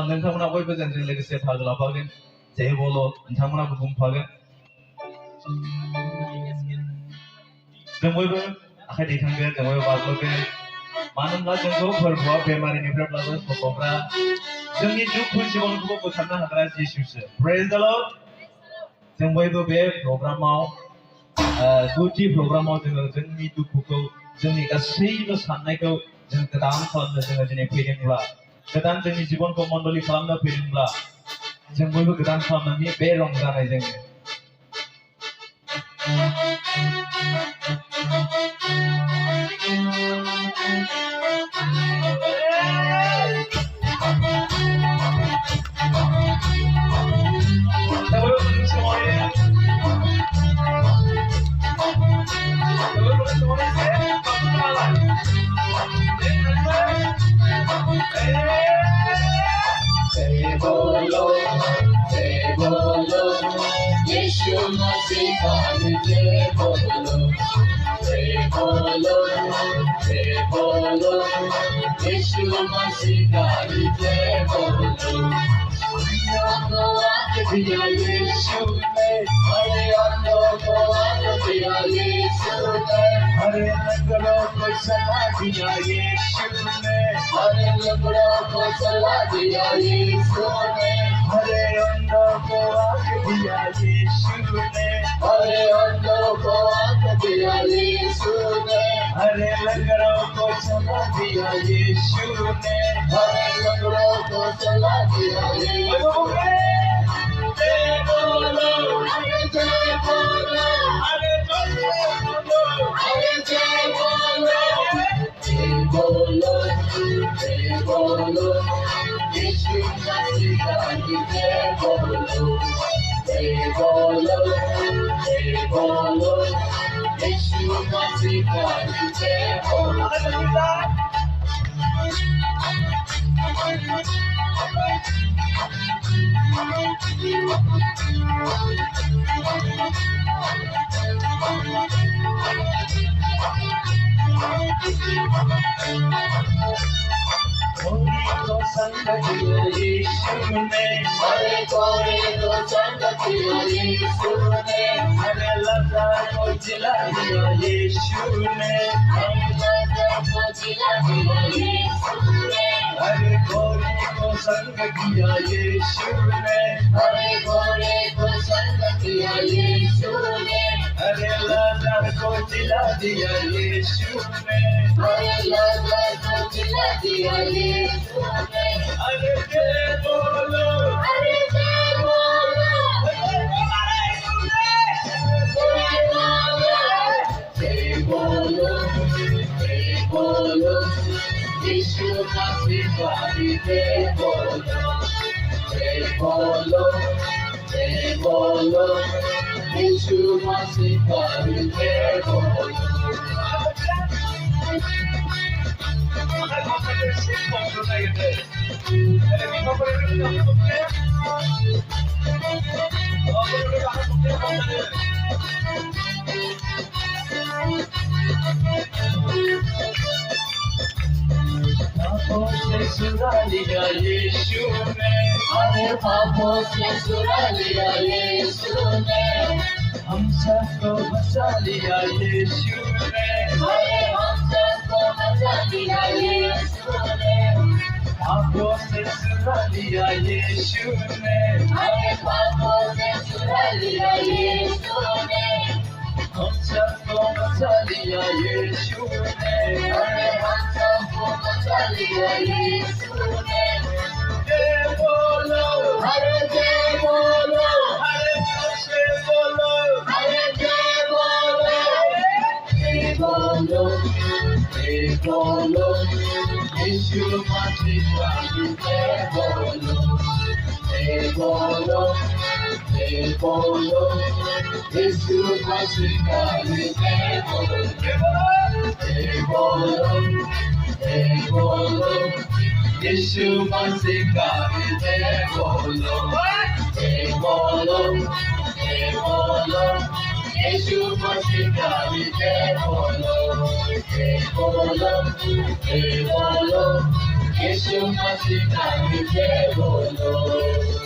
नोंथांमोना बयबो जोंजों लोगोसे बाहागो लाफागोन जे बल' नोंथांमोनाबो बुंफागोन जों बयबो आखाइ दैखांगोन जों बयबो बाज्ल'गोन मानो होनब्ला जोंखौ फोरबोआ बेमारिनिफ्रायब्लाबो सख'ग्रा जोंनि दुखु जिबनखौबो बोखारनो हाग्रा जिसुसो प्रेज द लर्ड जों बयबो बे प्रग्रामाव गुदि प्रग्रामाव जोङो जोंनि दुखुखौ जोंनि गासैबो साननायखौ जों गोदान खालामनो जोङो दिनै फैदोंब्ला गोदान जोंनि जिबनखौ मण्डलि खालामनो फैदोंब्ला जों बयबो गोदान खालामनायनि बे रंजानाय जोङो चुरा लिया यीशु ने, हमें पापों से चुरा लिया यीशु ने, हम सबको बचा लिया यीशु ने, हम सबको बचा लिया यीशु ने, पापों से चुरा लिया यीशु ने, हमें पापों से चुरा लिया यीशु ने, हम सबको बचा लिया यीशु ने, हम सबको बचा लिया यीशु ने। जय बोलो, हरे जय बोलो, हरे से बोलो, हरे जय बोलो, जय बोलो, जय बोलो, यीशु मसीह का जय बोलो, जय बोलो, जय बोलो, यीशु मसीह का जय बोलो, जय बोलो, जय बोलो, यीशु मसीह का जय बोलो, जय बोलो, जय बोलो, यीशु मसीह का जय बोलो, जय बोलो, जय बोलो, यीशु मसीह का जय बोलो।